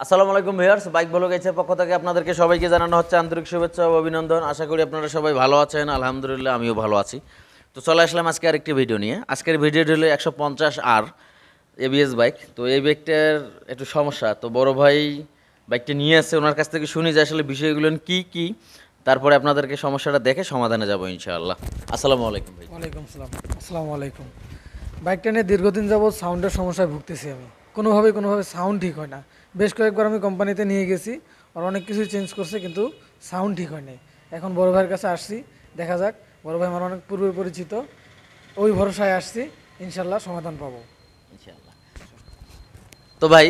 আসসালামু আলাইকুম viewers, bike blog এর পক্ষ থেকে আপনাদেরকে সবাইকে জানানো হচ্ছে আন্তরিক শুভেচ্ছা ও অভিনন্দন। আশা করি আপনারা সবাই ভালো আছেন। আলহামদুলিল্লাহ আমিও ভালো আছি। তো চলে আসলাম আজকে আরেকটি ভিডিও নিয়ে। আজকের ভিডিওটি হলো 150R এবিএস বাইক। তো এই বাইকটার একটু সমস্যা, তো বড় ভাই বাইকটা নিয়ে আসছে, ওনার কাছ থেকে শুনি যে আসলে বিষয়গুলো কি কি, তারপরে আপনাদেরকে সমস্যাটা দেখে সমাধানে যাব ইনশাআল্লাহ। আসসালামু আলাইকুম ভাই। ওয়ালাইকুম সালাম। আসসালামু আলাইকুম। বাইকটা নিয়ে দীর্ঘদিন যাবৎ সাউন্ডের সমস্যায় ভুগতেছি আমি। কোনোভাবে সাউন্ড ঠিক হয় না। বেশ কয়েকবার আমি কোম্পানিতে নিয়ে গেছি, আর অনেক কিছুই চেঞ্জ করছে, কিন্তু সাউন্ড ঠিক হয় নাই। এখন বড় ভাইয়ের কাছে আসছি, দেখা যাক। বড় ভাই আমার অনেক পূর্বে পরিচিত, ওই ভরসায় আসছি, ইনশাল্লাহ সমাধান পাবো। ইনশাআল্লাহ। তো ভাই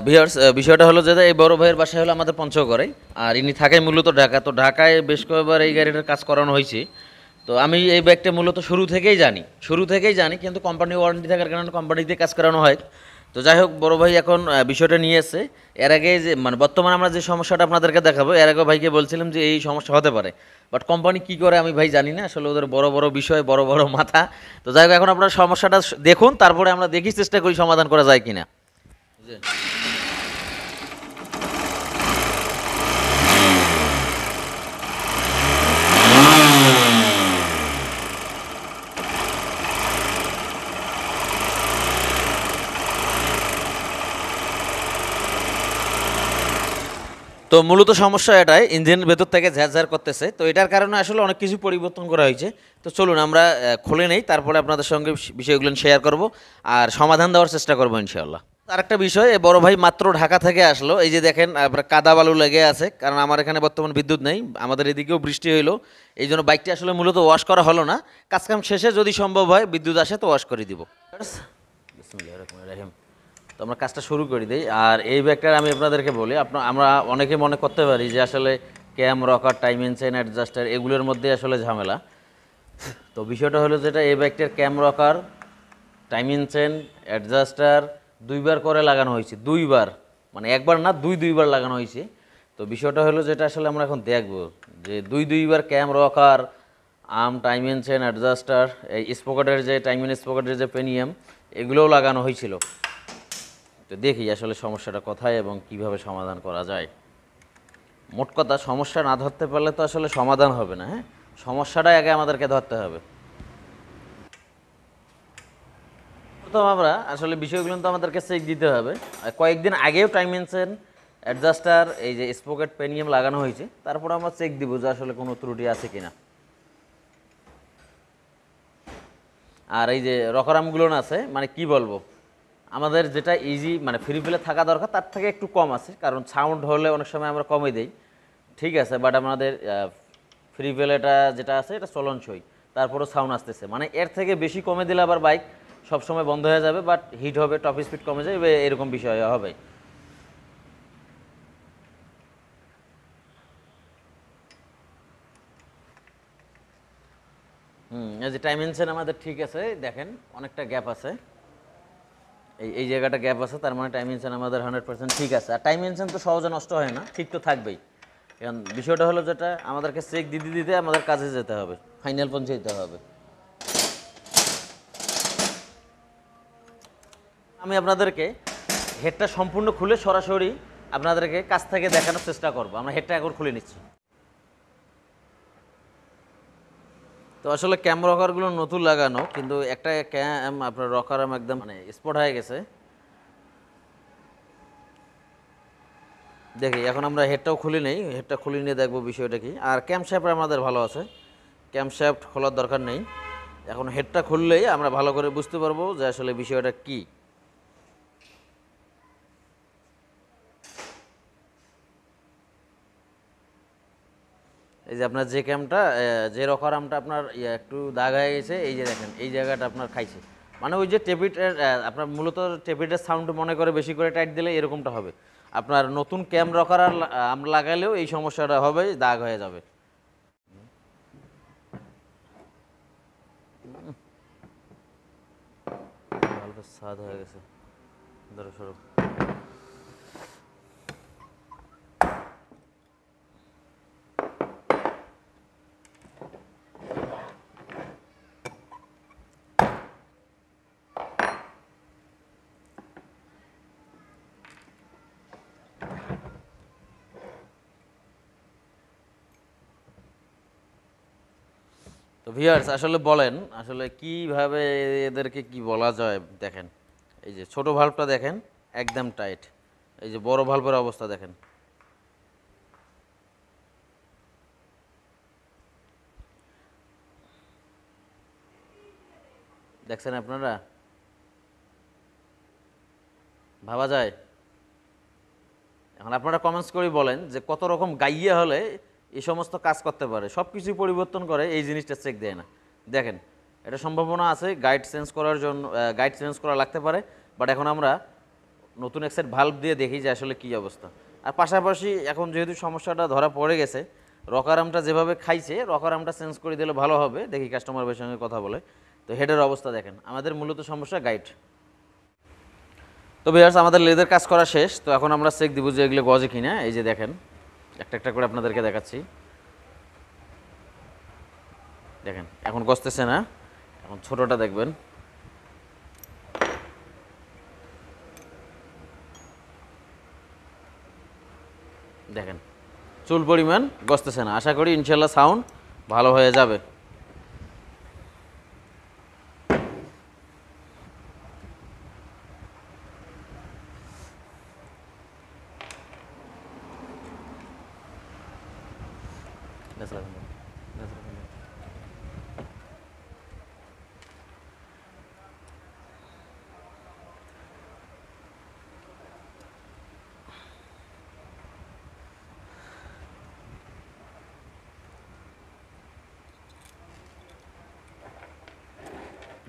ভিউয়ার্স, বিষয়টা হলো যে এই বড় ভাইয়ের বাসা হলো আমাদের পঞ্চগড়ে, আর ইনি থাকেন মূলত ঢাকা। তো ঢাকায় বেশ কয়েকবার এই গাড়িটার কাজ করানো হয়েছে। তো আমি এই বাইকটা মূলত শুরু থেকেই জানি, কিন্তু কোম্পানি ওয়ারেন্টি থাকার কারণে কোম্পানিতে কাজ করানো হয়। তো যাই হোক, বড় ভাই এখন বিষয়টা নিয়ে এসে, এর আগে যে মানে বর্তমানে আমরা যে সমস্যাটা আপনাদেরকে দেখাবো, এর আগে ভাইকে বলছিলাম যে এই সমস্যা হতে পারে, বাট কোম্পানি কি করে আমি ভাই জানি না। আসলে ওদের বড় বড় বিষয়, বড় বড় মাথা। তো যাই হোক, এখন আপনারা সমস্যাটা দেখুন, তারপরে আমরা দেখি চেষ্টা করি সমাধান করা যায় কিনা। বুঝলেন? তো মূলত সমস্যা এটাই, ইঞ্জিনের ভেতর থেকে ঝাঁঝার করতেছে। তো এটার কারণে আসলে অনেক কিছু পরিবর্তন করা হয়েছে। তো চলুন আমরা খুলে নেই, তারপরে আপনাদের সঙ্গে বিষয়গুলো শেয়ার করব আর সমাধান দেওয়ার চেষ্টা করবো ইনশাআল্লাহ। আরেকটা বিষয়, বড় ভাই মাত্র ঢাকা থেকে আসলো। এই যে দেখেন, আপনার কাদা বালু লেগে আছে, কারণ আমার এখানে বর্তমান বিদ্যুৎ নেই, আমাদের এদিকেও বৃষ্টি হইলো। এই জন্য বাইকটি আসলে মূলত ওয়াশ করা হলো না। কাজকাম শেষে যদি সম্ভব হয়, বিদ্যুৎ আসে তো ওয়াশ করে দিব। বিসমিল্লাহির রহমানির রহিম। তো আমরা কাজটা শুরু করে দিই। আর এই ব্যাগটার আমি আপনাদেরকে বলি, আমরা অনেকে মনে করতে পারি যে আসলে ক্যাম, রকার, টাইমিং চেন, অ্যাডজাস্টার এগুলোর মধ্যে আসলে ঝামেলা। তো বিষয়টা হলো যেটা, এই ব্যাগটার ক্যাম, রকার, টাইমিং চেন, অ্যাডজাস্টার দুইবার করে লাগানো হয়েছে। দুইবার, মানে একবার না, দুইবার লাগানো হয়েছে। তো বিষয়টা হলো যেটা আসলে আমরা এখন দেখব যে দুইবার ক্যাম, রকার, টাইমিং চেন, অ্যাডজাস্টার, এই স্পকেটের যে টাইমিং স্পকেটের যে পেনিয়াম, এগুলোও লাগানো হয়েছিল। তো দেখি আসলে সমস্যাটা কোথায় এবং কিভাবে সমাধান করা যায়। মোট কথা, সমস্যা না ধরতে পারলে তো আসলে সমাধান হবে না। হ্যাঁ, সমস্যাটাই আগে আমাদেরকে ধরতে হবে। প্রথম আমরা আসলে বিষয়গুলো তো আমাদেরকে চেক দিতে হবে। কয়েকদিন আগেও টাইমেনশন, অ্যাডজাস্টার, এই যে স্পকেট পেনিয়াম লাগানো হয়েছে, তারপর আমরা চেক দিব যে আসলে কোনো ত্রুটি আছে কিনা। আর এই যে রকরামগুলো আছে, মানে কি বলবো, আমাদের যেটা ইজি মানে ফ্রি ফিলে থাকা দরকার তার থেকে একটু কম আছে, কারণ সাউন্ড হলে অনেক সময় আমরা কমে দেই, ঠিক আছে, বাট আমাদের ফ্রি ফিলেটা যেটা আছে এটা চলনসই, তারপরও সাউন্ড আসতেছে, মানে এর থেকে বেশি কমে দিলে আবার বাইক সবসময় বন্ধ হয়ে যাবে, বাট হিট হবে, টপ স্পিড কমে যাবে, এরকম বিষয় হবে। এই যে টাইমেনশন আমাদের ঠিক আছে, দেখেন অনেকটা গ্যাপ আছে, এই জায়গাটা গ্যাপ আছে, তার মানে টাইমেনশন আমাদের 100% ঠিক আছে। আর টাইমেনশন তো সহজে নষ্ট হয় না, ঠিক তো থাকবেই। এখন বিষয়টা হলো যেটা, আমাদেরকে চেক দিতে দিতে আমাদের কাজে যেতে হবে, ফাইনাল পৌঁছে যেতে হবে। আমি আপনাদেরকে হেডটা সম্পূর্ণ খুলে সরাসরি আপনাদেরকে কাছ থেকে দেখানোর চেষ্টা করব। আমরা হেডটা এখন খুলে নিচ্ছি। তো আসলে ক্যাম রকারগুলো নতুন লাগানো, কিন্তু একটা ক্যাম আপনার রকার একদম মানে স্পট হয়ে গেছে। দেখি এখন আমরা হেডটাও খুলে নেই, হেডটা খুলে নিয়ে দেখবো বিষয়টা কি। আর ক্যাম শ্যাফট আমাদের ভালো আছে, ক্যাম শ্যাফট খোলার দরকার নেই। এখন হেডটা খুললেই আমরা ভালো করে বুঝতে পারবো যে আসলে বিষয়টা কি। এই যে আপনার যে ক্যামটা, যে রকার আমটা আপনার একটু দাগ হয়ে গেছে, এই যে দেখেন এই জায়গাটা আপনার খাইছে, মানে ওই যে টেপিটের আপনার মূলত টেপিটের সাউন্ড মনে করে বেশি করে টাইট দিলে এরকমটা হবে। আপনার নতুন ক্যাম রকার আমরা লাগালেও এই সমস্যাটা হবে, দাগ হয়ে যাবে। হালকা স্বাদ হয়ে গেছে, উদাহরণস্বরূপ। ভিউয়ার্স আসলে বলেন আসলে কিভাবে এদেরকে কি বলা যায় দেখেন, এই যে ছোট ভাল্বটা দেখেন একদম টাইট, এই যে বড় ভাল্বের অবস্থা দেখেন। দেখছেন আপনারা, ভাবা যায়। এখন আপনারা কমেন্টস করে বলেন যে কত রকম গাইয়া হলে এই সমস্ত কাজ করতে পারে, সব কিছুই পরিবর্তন করে, এই জিনিসটা চেক দেয় না। দেখেন এটা সম্ভাবনা আছে গাইড চেঞ্জ করার জন্য, গাইড চেঞ্জ করা লাগতে পারে, বাট এখন আমরা নতুন এক সেট ভাল্ব দিয়ে দেখি যে আসলে কী অবস্থা। আর পাশাপাশি এখন যেহেতু সমস্যাটা ধরা পড়ে গেছে, রকার আর্মটা যেভাবে খাইছে রকার আর্মটা চেঞ্জ করে দিলে ভালো হবে, দেখি কাস্টমার ভাইয়ের সঙ্গে কথা বলে। তো হেডের অবস্থা দেখেন, আমাদের মূলত সমস্যা গাইড। তো ভিউয়ার্স আমাদের লেদের কাজ করা শেষ, তো এখন আমরা চেক দিব যে এগুলো গজে কিনা। এই যে দেখেন একটা একটা করে আপনাদেরকে দেখাচ্ছি, দেখেন এখন গজতেছে না। এখন ছোটটা দেখবেন, দেখেন চুল পরিমাণ গজতেছে না। আশা করি ইনশাল্লাহ সাউন্ড ভালো হয়ে যাবে।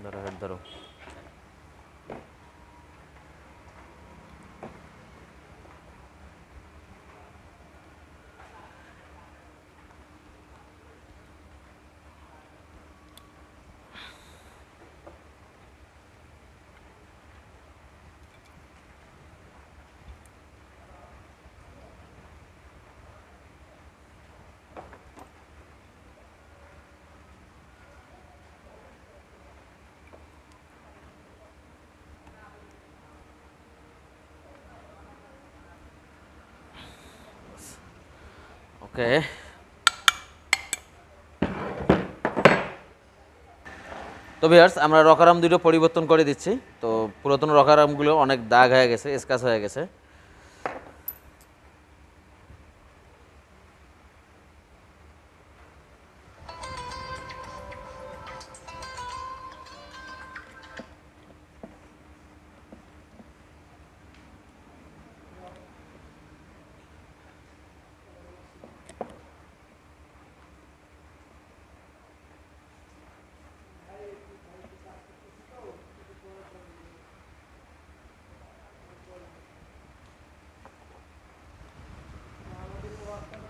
ধরো হেড ধরো। ওকে, তো ভিউয়ার্স আমরা রকারাম দুটো পরিবর্তন করে দিচ্ছি। তো পুরাতন রকারামগুলো অনেক দাগ হয়ে গেছে, স্ক্র্যাচ হয়ে গেছে।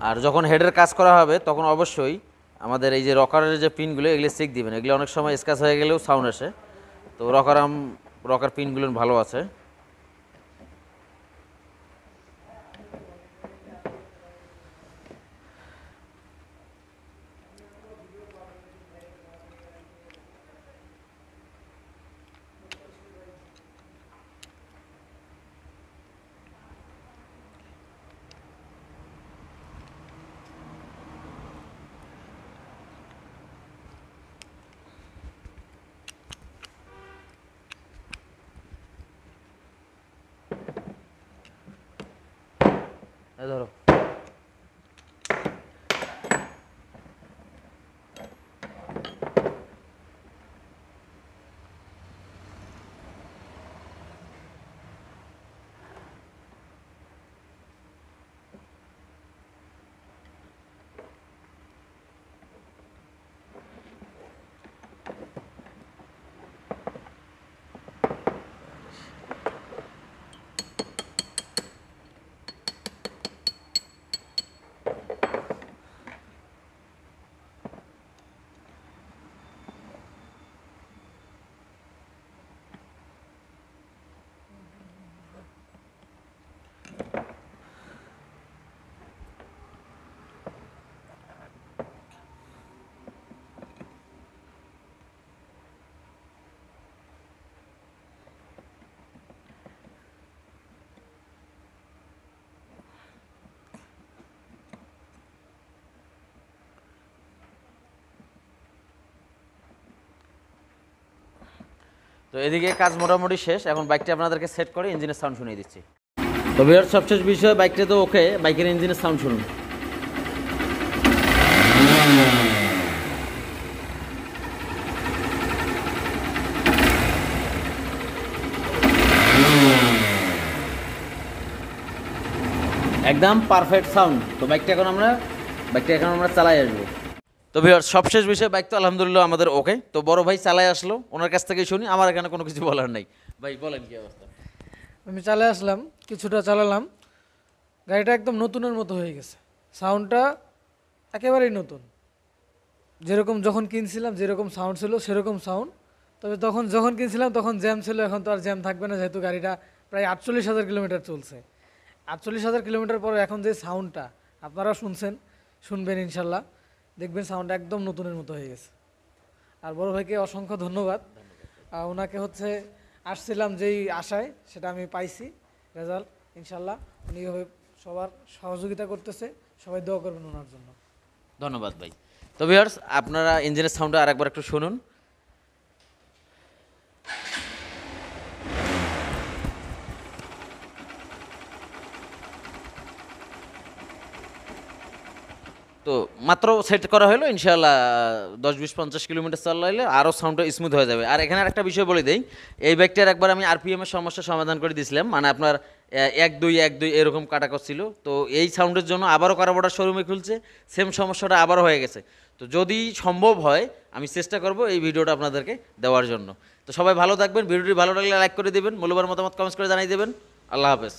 আর যখন হেডের কাজ করা হবে তখন অবশ্যই আমাদের এই যে রকারের যে পিনগুলো এগুলো চেক দিবেন, এগুলো অনেক সময় স্ক্র্যাচ হয়ে গেলেও সাউন্ড আসে। তো রকার পিনগুলো ভালো আছে। এই ধরো, তো এদিকে কাজ মোটামুটি শেষ, এখন বাইকটা আপনাদেরকে সেট করে ইঞ্জিনের সাউন্ড শুনিয়ে দিচ্ছি। তো ভিউয়ার্স, সবশেষ বিষয় বাইকটা তো ওকে, বাইকের ইঞ্জিনের সাউন্ড শুনুন। একদম পারফেক্ট সাউন্ড। তো বাইকটা এখন আমরা চালাই আসবো। তো ভিউয়ার্স, সবশেষ বিষয় বাইক তো আলহামদুলিল্লাহ আমাদের ওকে। তো বড় ভাই চালাই আসলো, ওনার কাছ থেকেই শুনি, আমার এখানে কোনো কিছু বলার নাই। ভাই বলেন কি অবস্থা? আমি চালে আসলাম, কিছুটা চালালাম, গাড়িটা একদম নতুনের মতো হয়ে গেছে। সাউন্ডটা একেবারেই নতুন, যেরকম যখন কিনছিলাম যেরকম সাউন্ড ছিল সেরকম সাউন্ড। তবে যখন কিনছিলাম তখন জ্যাম ছিল, এখন তো আর জ্যাম থাকবে না, যেহেতু গাড়িটা প্রায় 48,000 কিলোমিটার চলছে। 48,000 কিলোমিটার পরে এখন যে সাউন্ডটা আপনারা শুনবেন ইনশাল্লাহ, দেখবেন সাউন্ডটা একদম নতুনের মতো হয়ে গেছে। আর বড় ভাইকে অসংখ্য ধন্যবাদ। ওনাকে আসছিলাম যেই আশায়, সেটা আমি পাইছি রেজাল্ট ইনশাল্লাহ। উনি এভাবে সবার সহযোগিতা করতেছে, সবাই দোয়া করবেন ওনার জন্য। ধন্যবাদ ভাই। তো ভিউয়ার্স, আপনারা ইঞ্জিনের সাউন্ডটা আরেকবার একটু শুনুন। তো মাত্র সেট করা হলো, ইনশাআল্লাহ 10, 20, 50 কিলোমিটার চালাইলে আরও সাউন্ডটা স্মুথ হয়ে যাবে। আর এখানে আরেকটা বিষয় বলে দেই, এই বাইকটার একবার আমি আরপিএমের সমস্যার সমাধান করে দিয়েছিলাম, মানে আপনার 1-2 এরকম কাটা করছিল। তো এই সাউন্ডের জন্য আবারও কারাবোর্ডার শোরুমে খুলছে, সেম সমস্যাটা আবারও হয়ে গেছে। তো যদি সম্ভব হয় আমি চেষ্টা করব এই ভিডিওটা আপনাদেরকে দেওয়ার জন্য। তো সবাই ভালো থাকবেন, ভিডিওটি ভালো লাগলে লাইক করে দেবেন, মূল্যবান মতামত কমেন্টস করে জানিয়ে দেবেন। আল্লাহ হাফেজ।